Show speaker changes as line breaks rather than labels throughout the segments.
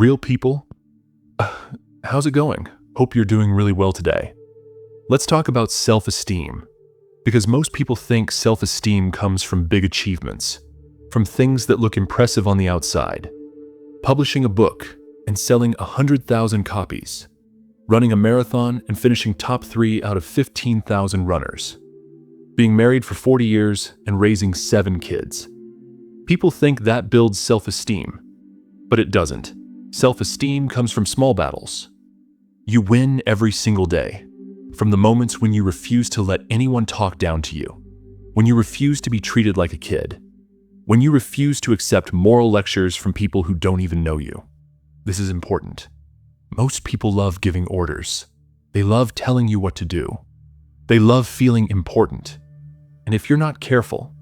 Real people? How's it going? Hope you're doing really well today. Let's talk about self-esteem, because most people think self-esteem comes from big achievements, from things that look impressive on the outside. Publishing a book and selling 100,000 copies, running a marathon and finishing top 3 out of 15,000 runners, being married for 40 years and raising 7 kids. People think that builds self-esteem, but it doesn't. Self-esteem comes from small battles. You win every single day, from the moments when you refuse to let anyone talk down to you, when you refuse to be treated like a kid, when you refuse to accept moral lectures from people who don't even know you. This is important. Most people love giving orders. They love telling you what to do. They love feeling important. And if you're not careful,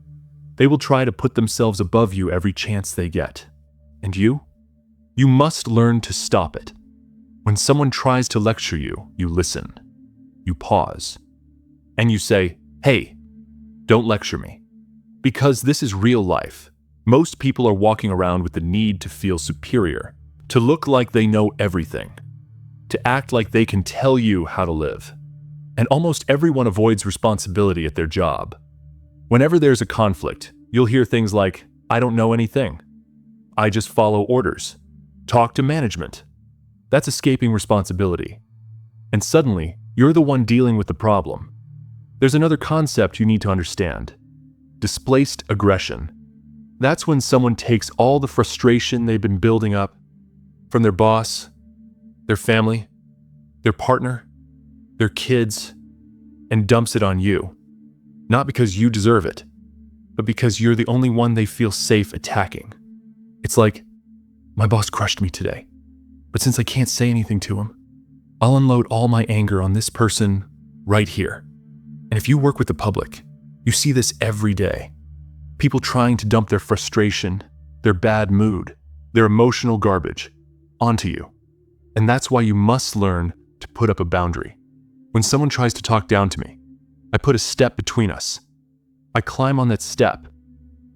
they will try to put themselves above you every chance they get. And you? You must learn to stop it. When someone tries to lecture you, you listen. You pause. And you say, "Hey, don't lecture me." Because this is real life. Most people are walking around with the need to feel superior, to look like they know everything, to act like they can tell you how to live. And almost everyone avoids responsibility at their job. Whenever there's a conflict, you'll hear things like, "I don't know anything. I just follow orders. Talk to management." That's escaping responsibility. And suddenly, you're the one dealing with the problem. There's another concept you need to understand. Displaced aggression. That's when someone takes all the frustration they've been building up from their boss, their family, their partner, their kids, and dumps it on you. Not because you deserve it, but because you're the only one they feel safe attacking. It's like, "My boss crushed me today, but since I can't say anything to him, I'll unload all my anger on this person right here." And if you work with the public, you see this every day. People trying to dump their frustration, their bad mood, their emotional garbage onto you. And that's why you must learn to put up a boundary. When someone tries to talk down to me, I put a step between us. I climb on that step,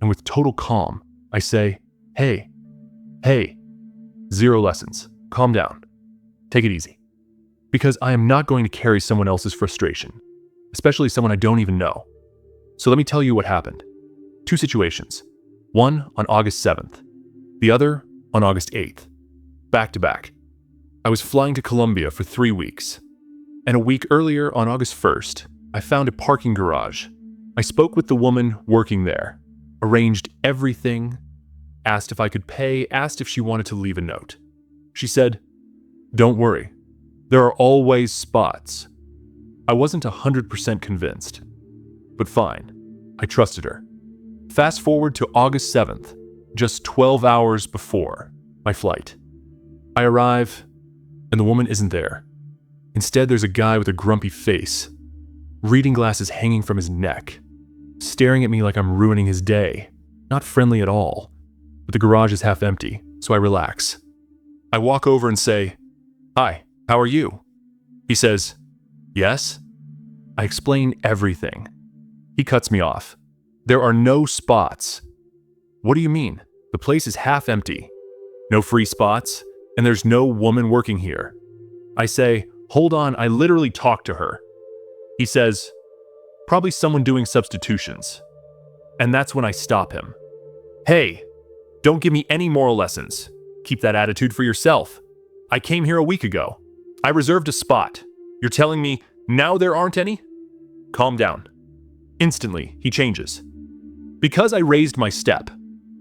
and with total calm, I say, hey, 0 lessons. Calm down. Take it easy." Because I am not going to carry someone else's frustration, especially someone I don't even know. So let me tell you what happened. 2 situations. One on August 7th, the other on August 8th, back to back. I was flying to Colombia for 3 weeks, and a week earlier on August 1st, I found a parking garage. I spoke with the woman working there, arranged everything, asked if I could pay, asked if she wanted to leave a note. She said, "Don't worry, there are always spots." I wasn't 100% convinced, but fine, I trusted her. Fast forward to August 7th, just 12 hours before my flight. I arrive, and the woman isn't there. Instead, there's a guy with a grumpy face, reading glasses hanging from his neck, staring at me like I'm ruining his day. Not friendly at all, but the garage is half empty, so I relax. I walk over and say, "Hi, how are you?" He says, "Yes?" I explain everything. He cuts me off. "There are no spots." "What do you mean? The place is half empty. No free spots, and there's no woman working here." I say, "Hold on, I literally talked to her." He says, "Probably someone doing substitutions." And that's when I stop him. "Hey, don't give me any moral lessons. Keep that attitude for yourself. I came here a week ago. I reserved a spot. You're telling me now there aren't any? Calm down." Instantly, he changes. Because I raised my step,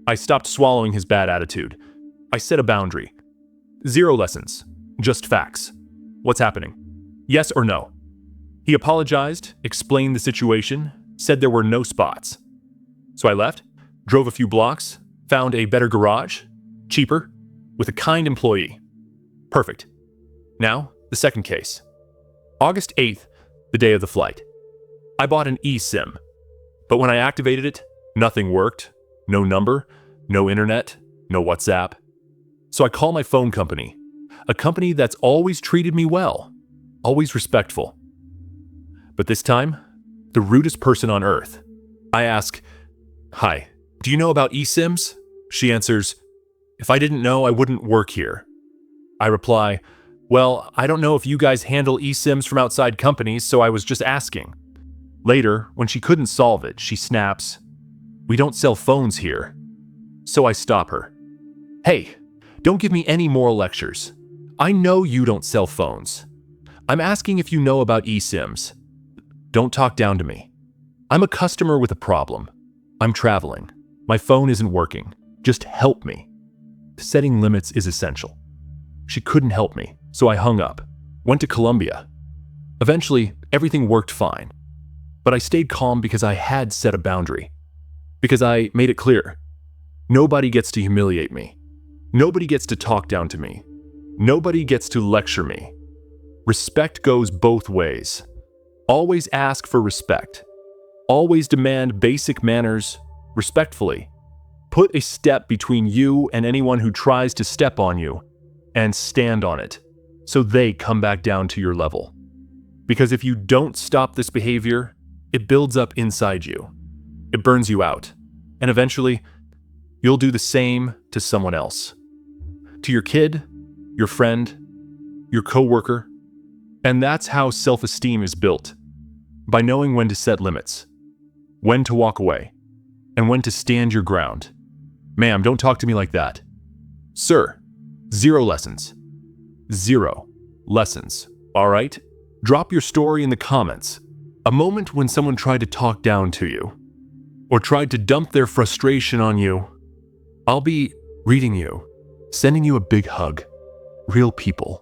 I stopped swallowing his bad attitude. I set a boundary. 0 lessons, just facts. What's happening? Yes or no? He apologized, explained the situation, said there were no spots. So I left, drove a few blocks, found a better garage, cheaper, with a kind employee. Perfect. Now, the second case. August 8th, the day of the flight. I bought an eSIM, but when I activated it, nothing worked. No number, no internet, no WhatsApp. So I call my phone company, a company that's always treated me well, always respectful. But this time, the rudest person on earth. I ask, "Hi, do you know about eSIMs?" She answers, "If I didn't know, I wouldn't work here. I reply, "Well, I don't know if you guys handle eSIMs from outside companies, so I was just asking." Later, when she couldn't solve it, she snaps, "We don't sell phones here." So I stop her. "Hey, don't give me any moral lectures. I know you don't sell phones. I'm asking if you know about eSIMs. Don't talk down to me. I'm a customer with a problem. I'm traveling. My phone isn't working. Just help me." Setting limits is essential. She couldn't help me, so I hung up, went to Colombia. Eventually, everything worked fine. But I stayed calm because I had set a boundary. Because I made it clear. Nobody gets to humiliate me. Nobody gets to talk down to me. Nobody gets to lecture me. Respect goes both ways. Always ask for respect. Always demand basic manners respectfully. Put a step between you and anyone who tries to step on you, and stand on it, so they come back down to your level. Because if you don't stop this behavior, it builds up inside you. It burns you out, and eventually, you'll do the same to someone else. To your kid, your friend, your coworker. And that's how self-esteem is built. By knowing when to set limits, when to walk away, and when to stand your ground. "Ma'am, don't talk to me like that." "Sir, 0 lessons. 0 lessons, all right? Drop your story in the comments. A moment when someone tried to talk down to you, or tried to dump their frustration on you. I'll be reading you, sending you a big hug. Real people.